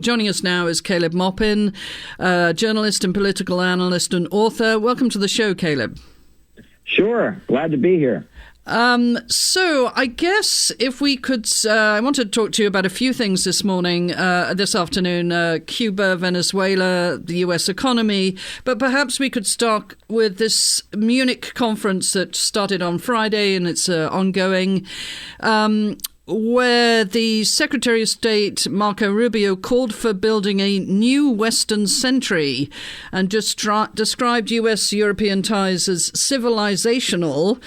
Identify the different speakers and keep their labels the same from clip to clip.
Speaker 1: Joining us now is Caleb Maupin, journalist and political analyst and author. Welcome to the show, Caleb.
Speaker 2: Sure. Glad to be here.
Speaker 1: So I guess if we could, I wanted to talk to you about a few things this afternoon, Cuba, Venezuela, the U.S. economy, but perhaps we could start with this Munich conference that started on Friday and it's ongoing, where the Secretary of State, Marco Rubio, called for building a new Western century and just described U.S.-European ties as civilizational.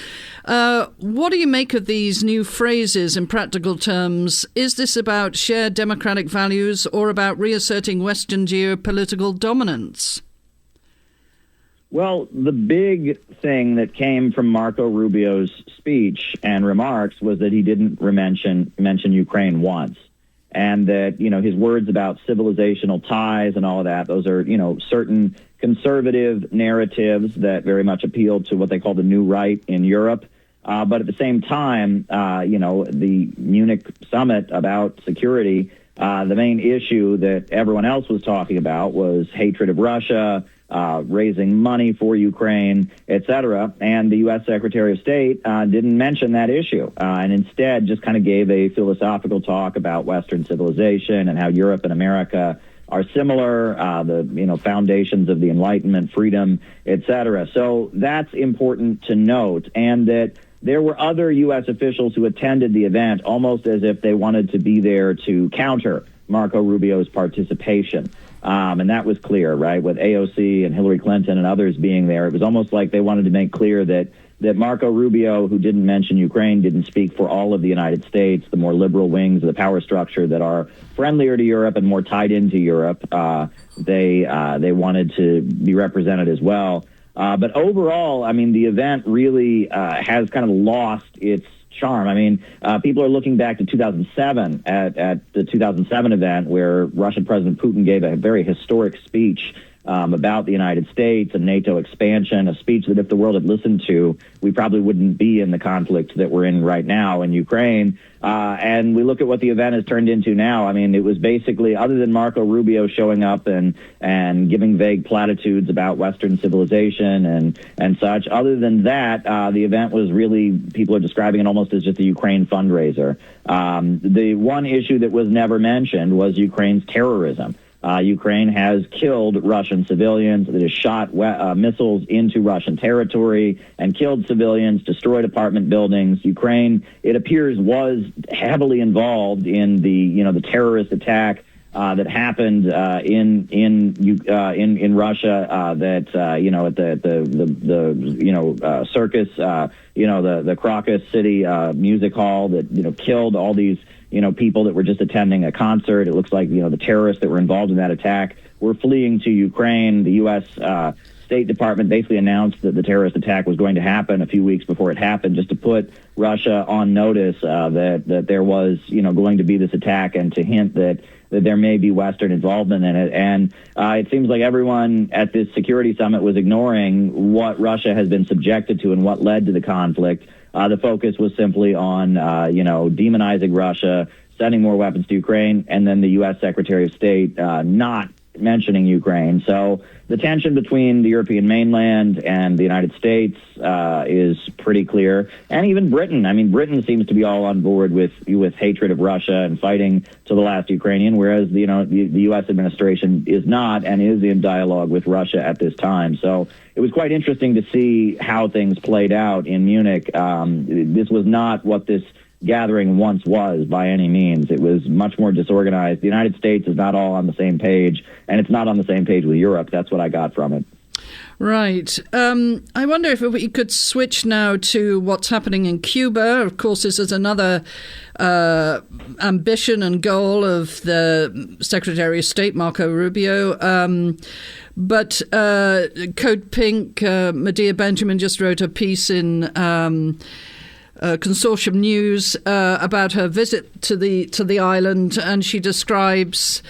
Speaker 1: What do you make of these new phrases in practical terms? Is this about shared democratic values or about reasserting Western geopolitical dominance?
Speaker 2: Well, the big thing that came from Marco Rubio's speech and remarks was that he didn't mention Ukraine once. And that, his words about civilizational ties and all of that, those are, certain conservative narratives that very much appeal to what they call the new right in Europe. But at the same time, the Munich summit about security, the main issue that everyone else was talking about was hatred of Russia, raising money for Ukraine, et cetera. And the U.S. Secretary of State didn't mention that issue and instead just kind of gave a philosophical talk about Western civilization and how Europe and America are similar, the foundations of the Enlightenment, freedom, et cetera. So that's important to note, and that there were other U.S. officials who attended the event almost as if they wanted to be there to counter Marco Rubio's participation. And that was clear, right, with AOC and Hillary Clinton and others being there. It was almost like they wanted to make clear that Marco Rubio, who didn't mention Ukraine, didn't speak for all of the United States, the more liberal wings of the power structure that are friendlier to Europe and more tied into Europe. They wanted to be represented as well. But overall, the event really has kind of lost its charm. People are looking back to 2007 at the 2007 event where Russian President Putin gave a very historic speech about the United States and NATO expansion, a speech that if the world had listened to, we probably wouldn't be in the conflict that we're in right now in Ukraine. And we look at what the event has turned into now. It was basically, other than Marco Rubio showing up and giving vague platitudes about Western civilization and such, other than that, the event was really, people are describing it almost as just a Ukraine fundraiser. The one issue that was never mentioned was Ukraine's terrorism. Ukraine has killed Russian civilians. It has shot missiles into Russian territory and killed civilians, destroyed apartment buildings. Ukraine, it appears, was heavily involved in the terrorist attack that happened in Russia. At the circus, the Crocus City Music Hall that killed all these people that were just attending a concert. It looks like, the terrorists that were involved in that attack were fleeing to Ukraine. The U.S. State Department basically announced that the terrorist attack was going to happen a few weeks before it happened, just to put Russia on notice that there was, going to be this attack, and to hint that there may be Western involvement in it. And it seems like everyone at this security summit was ignoring what Russia has been subjected to and what led to the conflict. The focus was simply on, demonizing Russia, sending more weapons to Ukraine, and then the U.S. Secretary of State not mentioning Ukraine. So the tension between the European mainland and the United States is pretty clear. And even Britain. Britain seems to be all on board with hatred of Russia and fighting to the last Ukrainian, whereas the U.S. administration is not, and is in dialogue with Russia at this time. So it was quite interesting to see how things played out in Munich. This was not what this gathering once was by any means. It was much more disorganized. The United States is not all on the same page, and it's not on the same page with Europe. That's what I got from it.
Speaker 1: Right. I wonder if we could switch now to what's happening in Cuba. Of course, this is another ambition and goal of the Secretary of State, Marco Rubio. But Code Pink, Medea Benjamin just wrote a piece in Consortium News about her visit to the island, and she describes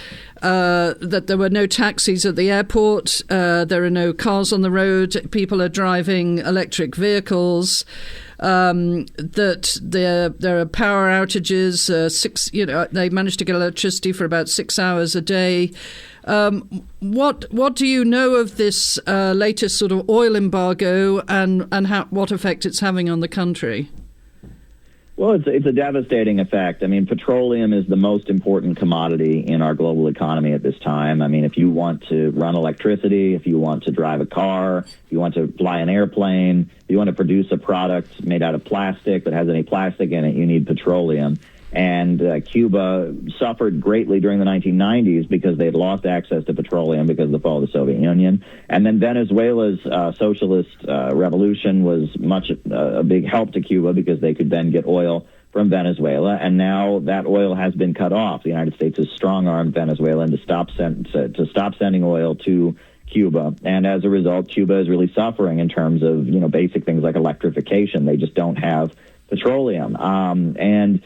Speaker 1: that there were no taxis at the airport, there are no cars on the road, people are driving electric vehicles, that there are power outages, they managed to get electricity for about 6 hours a day. What do you know of this latest sort of oil embargo and what effect it's having on the country?
Speaker 2: Well, it's a devastating effect. I mean, petroleum is the most important commodity in our global economy at this time. I mean, if you want to run electricity, if you want to drive a car, if you want to fly an airplane, if you want to produce a product made out of plastic that has any plastic in it, you need petroleum. And Cuba suffered greatly during the 1990s because they had lost access to petroleum because of the fall of the Soviet Union. And then Venezuela's socialist revolution was a big help to Cuba because they could then get oil from Venezuela. And now that oil has been cut off. The United States has strong-armed Venezuela to stop sending oil to Cuba. And as a result, Cuba is really suffering in terms of, basic things like electrification. They just don't have petroleum. And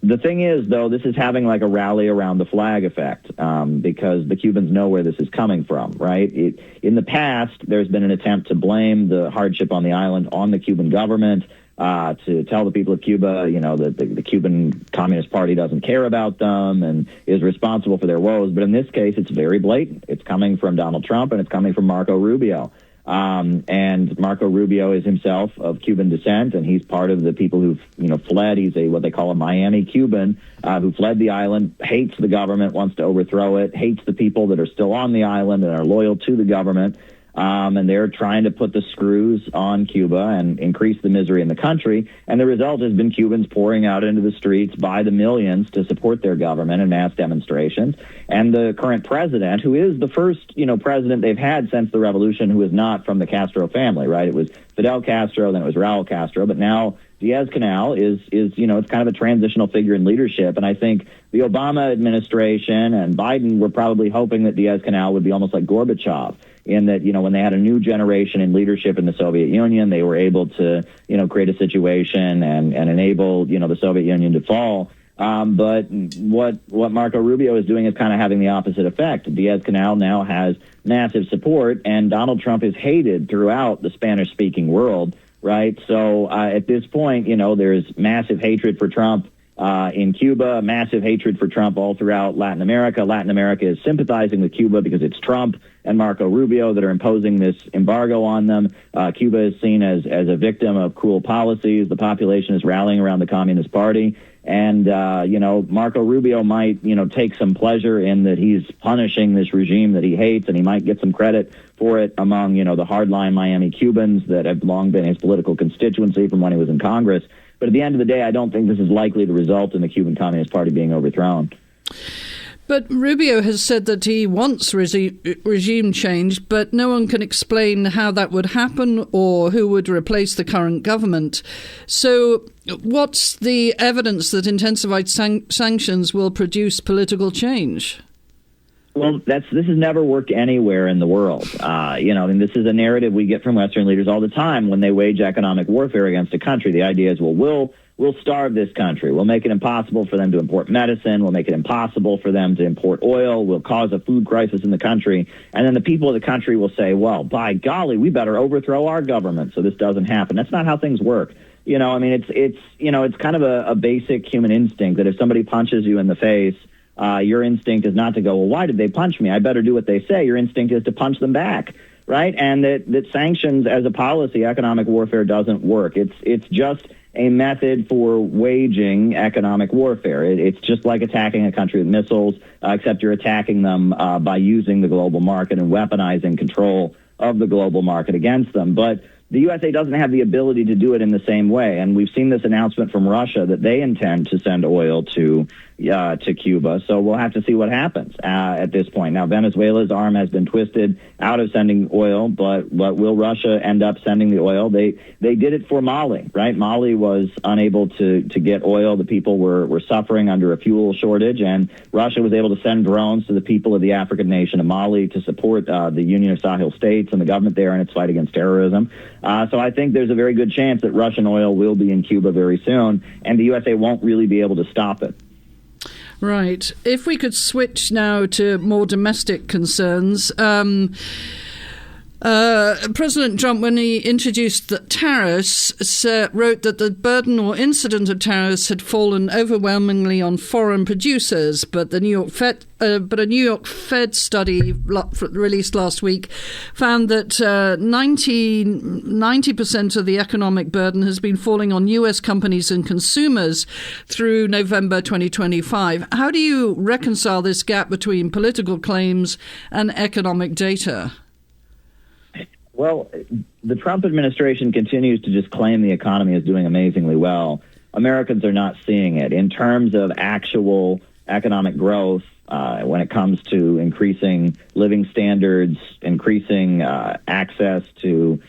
Speaker 2: the thing is, though, this is having like a rally around the flag effect because the Cubans know where this is coming from, right? In the past, there's been an attempt to blame the hardship on the island on the Cuban government, to tell the people of Cuba, that the Cuban Communist Party doesn't care about them and is responsible for their woes. But in this case, it's very blatant. It's coming from Donald Trump and it's coming from Marco Rubio. And Marco Rubio is himself of Cuban descent, and he's part of the people who've, fled. He's what they call a Miami Cuban, who fled the island, hates the government, wants to overthrow it, hates the people that are still on the island and are loyal to the government. And they're trying to put the screws on Cuba and increase the misery in the country. And the result has been Cubans pouring out into the streets by the millions to support their government in mass demonstrations. And the current president, who is the first, president they've had since the revolution who is not from the Castro family, right? It was Fidel Castro, then it was Raul Castro, but now Diaz-Canel is it's kind of a transitional figure in leadership. And I think the Obama administration and Biden were probably hoping that Diaz-Canel would be almost like Gorbachev, in that, when they had a new generation in leadership in the Soviet Union, they were able to, create a situation and enable, the Soviet Union to fall. But what Marco Rubio is doing is kind of having the opposite effect. Diaz-Canel now has massive support, and Donald Trump is hated throughout the Spanish-speaking world, right? So at this point, there's massive hatred for Trump in Cuba, massive hatred for Trump all throughout Latin America. Latin America is sympathizing with Cuba because it's Trump and Marco Rubio that are imposing this embargo on them. Cuba is seen as a victim of cruel policies. The population is rallying around the Communist Party. And, Marco Rubio might, take some pleasure in that he's punishing this regime that he hates, and he might get some credit for it among, the hardline Miami Cubans that have long been his political constituency from when he was in Congress. But at the end of the day, I don't think this is likely to result in the Cuban Communist Party being overthrown.
Speaker 1: But Rubio has said that he wants regime change, but no one can explain how that would happen or who would replace the current government. So what's the evidence that intensified sanctions will produce political change?
Speaker 2: Well, this has never worked anywhere in the world. This is a narrative we get from Western leaders all the time when they wage economic warfare against a country. The idea is, we'll starve this country. We'll make it impossible for them to import medicine. We'll make it impossible for them to import oil. We'll cause a food crisis in the country. And then the people of the country will say, well, by golly, we better overthrow our government so this doesn't happen. That's not how things work. It's kind of a basic human instinct that if somebody punches you in the face, your instinct is not to go, well, why did they punch me? I better do what they say. Your instinct is to punch them back, right? And that sanctions as a policy, economic warfare doesn't work. It's just a method for waging economic warfare. It's just like attacking a country with missiles, except you're attacking them by using the global market and weaponizing control of the global market against them. But the USA doesn't have the ability to do it in the same way. And we've seen this announcement from Russia that they intend to send oil to Cuba. So we'll have to see what happens at this point. Now, Venezuela's arm has been twisted out of sending oil, but will Russia end up sending the oil? They did it for Mali, right? Mali was unable to get oil. The people were suffering under a fuel shortage, and Russia was able to send drones to the people of the African nation of Mali to support the Union of Sahel States and the government there in its fight against terrorism. So I think there's a very good chance that Russian oil will be in Cuba very soon, and the USA won't really be able to stop it.
Speaker 1: Right. If we could switch now to more domestic concerns. President Trump, when he introduced the tariffs, wrote that the burden or incidence of tariffs had fallen overwhelmingly on foreign producers. But a New York Fed study released last week found that 90% of the economic burden has been falling on U.S. companies and consumers through November 2025. How do you reconcile this gap between political claims and economic data?
Speaker 2: Well, the Trump administration continues to just claim the economy is doing amazingly well. Americans are not seeing it. In terms of actual economic growth, when it comes to increasing living standards, increasing access to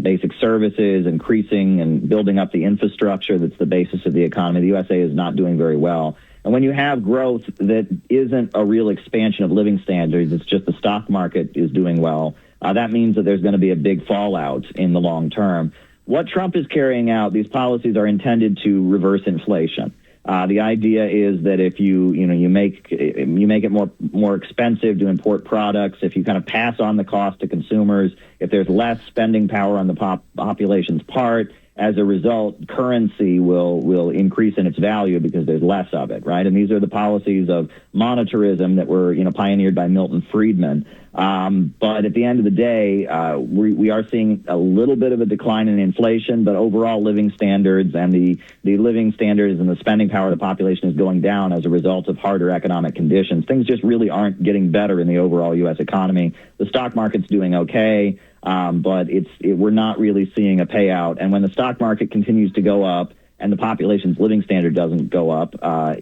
Speaker 2: basic services, increasing and building up the infrastructure that's the basis of the economy, the USA is not doing very well. And when you have growth that isn't a real expansion of living standards, it's just the stock market is doing well, that means that there's going to be a big fallout in the long term. What Trump is carrying out, these policies are intended to reverse inflation. The idea is that if you make it more expensive to import products, if you kind of pass on the cost to consumers, if there's less spending power on the population's part, as a result, currency will increase in its value because there's less of it, right? And these are the policies of monetarism that were pioneered by Milton Friedman. But at the end of the day, we are seeing a little bit of a decline in inflation, but overall living standards and the living standards and the spending power of the population is going down as a result of harder economic conditions. Things just really aren't getting better in the overall U.S. economy. The stock market's doing okay, but we're not really seeing a payout. And when the stock market continues to go up and the population's living standard doesn't go up,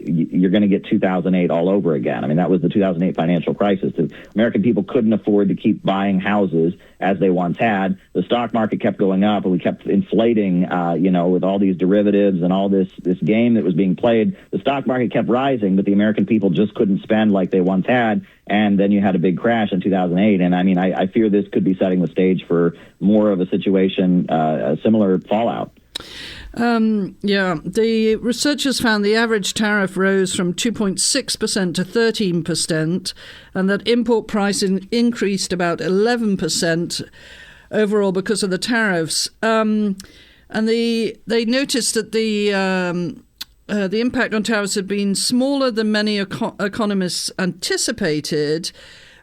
Speaker 2: you're going to get 2008 all over again. I mean, that was the 2008 financial crisis. The American people couldn't afford to keep buying houses as they once had. The stock market kept going up, and we kept inflating, with all these derivatives and all this game that was being played. The stock market kept rising, but the American people just couldn't spend like they once had. And then you had a big crash in 2008. And I mean, I fear this could be setting the stage for more of a situation, a similar fallout.
Speaker 1: The researchers found the average tariff rose from 2.6% to 13%, and that import pricing increased about 11% overall because of the tariffs. And they noticed that the impact on tariffs had been smaller than many economists anticipated,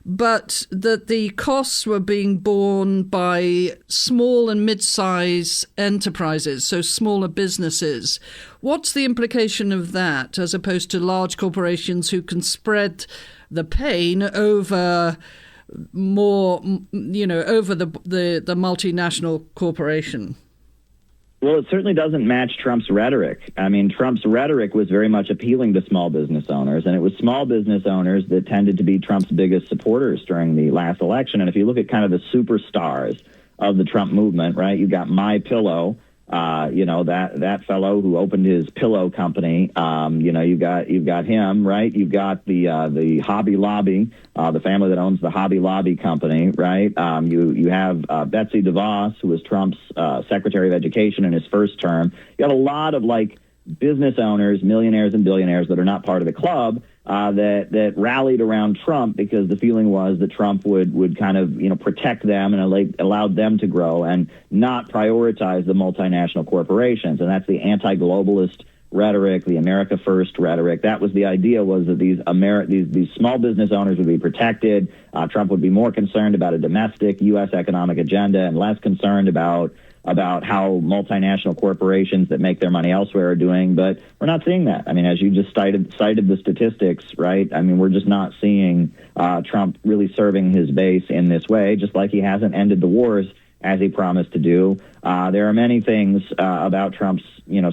Speaker 1: but that the costs were being borne by small and mid-size enterprises, so smaller businesses. What's the implication of that, as opposed to large corporations who can spread the pain over more, over the multinational corporation?
Speaker 2: Well, it certainly doesn't match Trump's rhetoric. I mean, Trump's rhetoric was very much appealing to small business owners, and it was small business owners that tended to be Trump's biggest supporters during the last election. And if you look at kind of the superstars of the Trump movement, right, you've got MyPillow, that fellow who opened his pillow company. You've got him, right? You've got the Hobby Lobby, the family that owns the Hobby Lobby company, right? You have Betsy DeVos, who was Trump's Secretary of Education in his first term. You got a lot of business owners, millionaires and billionaires that are not part of the club that rallied around Trump because the feeling was that Trump would kind of protect them and allowed them to grow and not prioritize the multinational corporations. And that's the anti-globalist rhetoric, the America First rhetoric. That was the idea, was that these small business owners would be protected. Trump would be more concerned about a domestic U.S. economic agenda and less concerned about how multinational corporations that make their money elsewhere are doing. But we're not seeing that. I mean, as you just cited the statistics, right? I mean, we're just not seeing Trump really serving his base in this way, just like he hasn't ended the wars as he promised to do. There are many things about Trump's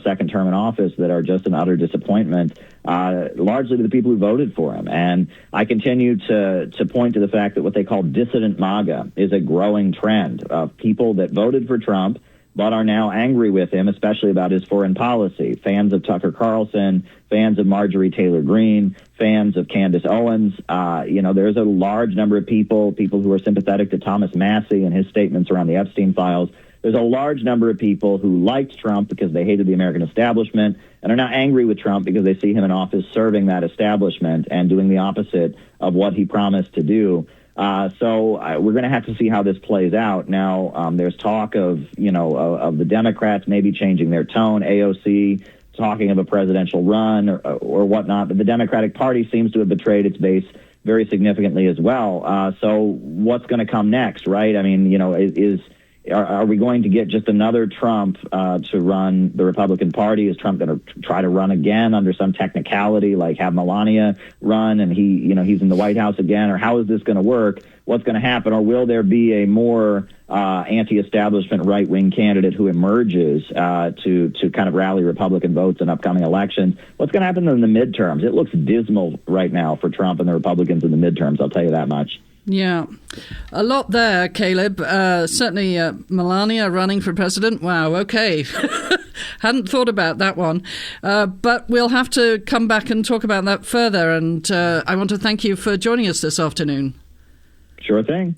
Speaker 2: second term in office that are just an utter disappointment, largely to the people who voted for him. And I continue to point to the fact that what they call dissident MAGA is a growing trend of people that voted for Trump but are now angry with him, especially about his foreign policy. Fans of Tucker Carlson, fans of Marjorie Taylor Greene, fans of Candace Owens. There's a large number of people who are sympathetic to Thomas Massie and his statements around the Epstein files. there's a large number of people who liked Trump because they hated the American establishment and are now angry with Trump because they see him in office serving that establishment and doing the opposite of what he promised to do. So we're going to have to see how this plays out. Now, there's talk of the Democrats maybe changing their tone, AOC talking of a presidential run or whatnot, but the Democratic Party seems to have betrayed its base very significantly as well. So what's going to come next, right? I mean, are we going to get just another Trump to run the Republican Party? Is Trump going to try to run again under some technicality, like have Melania run and he's in the White House again? Or how is this going to work? What's going to happen? Or will there be a more anti-establishment right-wing candidate who emerges to kind of rally Republican votes in upcoming elections? What's going to happen in the midterms? It looks dismal right now for Trump and the Republicans in the midterms, I'll tell you that much.
Speaker 1: Yeah, a lot there, Caleb. Certainly Melania running for president. Wow, okay. Hadn't thought about that one. But we'll have to come back and talk about that further. And I want to thank you for joining us this afternoon.
Speaker 2: Sure thing.